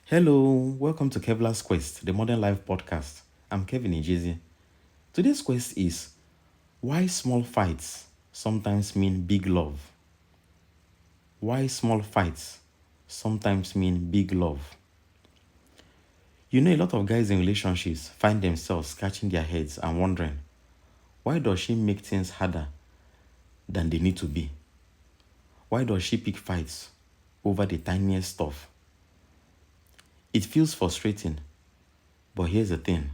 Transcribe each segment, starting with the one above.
Hello, welcome to Kevlar's Quest, the Modern Life podcast. I'm Kevin Ijizi. Today's quest is why small fights sometimes mean big love. Why small fights sometimes mean big love. You know, a lot of guys in relationships find themselves scratching their heads and wondering, why does she make things harder than they need to be? Why does she pick fights over the tiniest stuff? It feels frustrating, but here's the thing.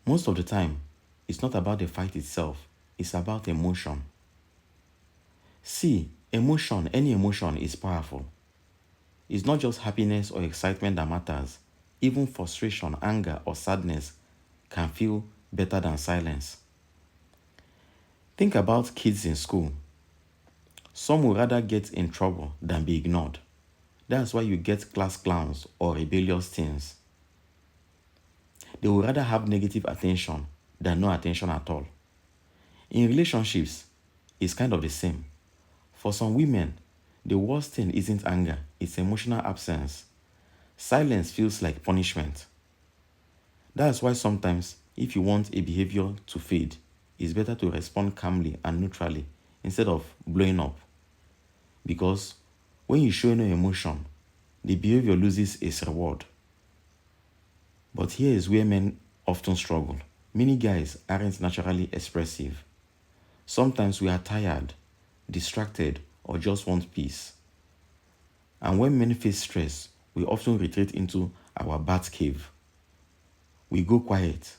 Most of the time, it's not about the fight itself, it's about emotion. See, any emotion is powerful. It's not just happiness or excitement that matters. Even frustration, anger, or sadness can feel better than silence. Think about kids in school. Some would rather get in trouble than be ignored. That's why you get class clowns or rebellious teens. They would rather have negative attention than no attention at all. In relationships, it's kind of the same. For some women, the worst thing isn't anger, it's emotional absence. Silence feels like punishment. That's why sometimes, if you want a behavior to fade, it's better to respond calmly and neutrally instead of blowing up. Because when you show no emotion, the behavior loses its reward. But here is where men often struggle. Many guys aren't naturally expressive. Sometimes we are tired, distracted, or just want peace. And when men face stress, we often retreat into our bat cave. We go quiet,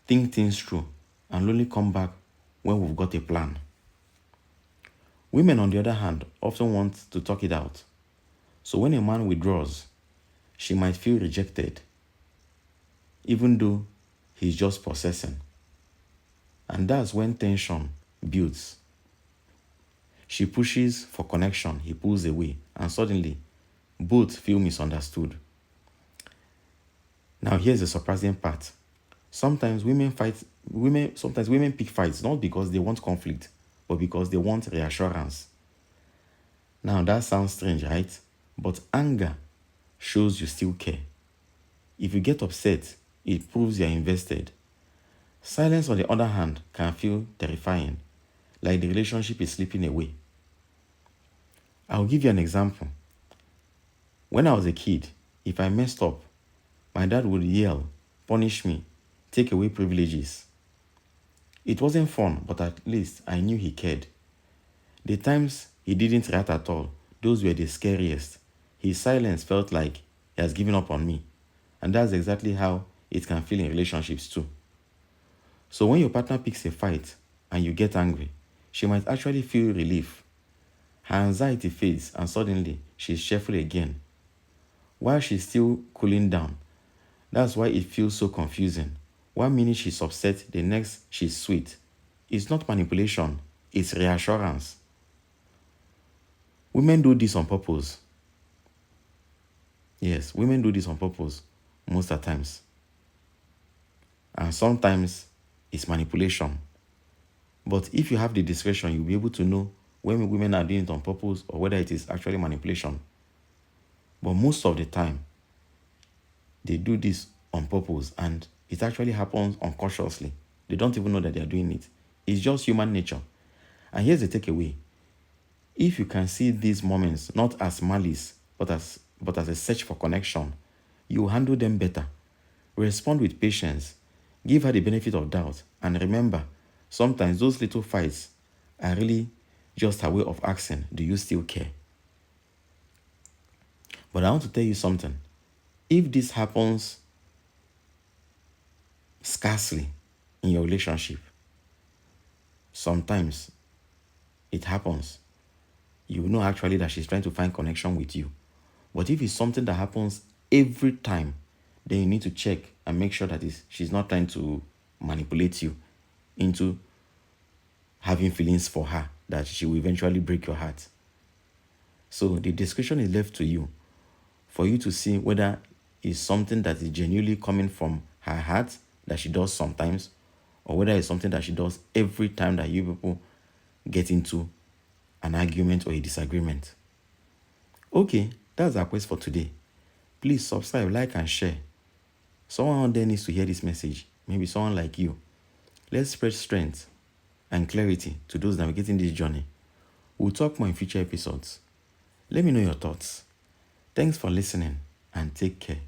think things through, and only come back when we've got a plan. Women, on the other hand, often want to talk it out. So when a man withdraws, she might feel rejected, even though he's just processing. And that's when tension builds. She pushes for connection, he pulls away, and suddenly, both feel misunderstood. Now, here's the surprising part. Sometimes women pick fights not because they want conflict, but because they want reassurance. Now, that sounds strange, right? But anger shows you still care. If you get upset, it proves you're invested. Silence, on the other hand, can feel terrifying, like the relationship is slipping away. I'll give you an example. When I was a kid, if I messed up, my dad would yell, punish me, take away privileges. It wasn't fun, but at least I knew he cared. The times he didn't react at all, those were the scariest. His silence felt like he has given up on me. And that's exactly how it can feel in relationships too. So when your partner picks a fight and you get angry, she might actually feel relief. Her anxiety fades and suddenly she's cheerful again. While she's still cooling down, that's why it feels so confusing. 1 minute she's upset, the next she's sweet. It's not manipulation, it's reassurance. Women do this on purpose. Yes, women do this on purpose most of the times. And sometimes it's manipulation. But if you have the discretion, you'll be able to know when women are doing it on purpose or whether it is actually manipulation. But most of the time, they do this on purpose and it actually happens unconsciously. They don't even know that they are doing it. It's just human nature. And here's the takeaway. If you can see these moments not as malice, but as a search for connection, you will handle them better. Respond with patience. Give her the benefit of doubt. And remember, sometimes those little fights are really just a way of asking, do you still care? But I want to tell you something. If this happens scarcely in your relationship, sometimes it happens. You know actually that she's trying to find connection with you. But if it's something that happens every time, then you need to check and make sure that she's not trying to manipulate you into having feelings for her, that she will eventually break your heart. So the discretion is left to you for you to see whether it's something that is genuinely coming from her heart that she does sometimes, or whether it's something that she does every time that you people get into an argument or a disagreement. Okay, that's our quest for today. Please subscribe, like, and share. Someone out there needs to hear this message. Maybe someone like you. Let's spread strength and clarity to those navigating this journey. We'll talk more in future episodes. Let me know your thoughts. Thanks for listening and take care.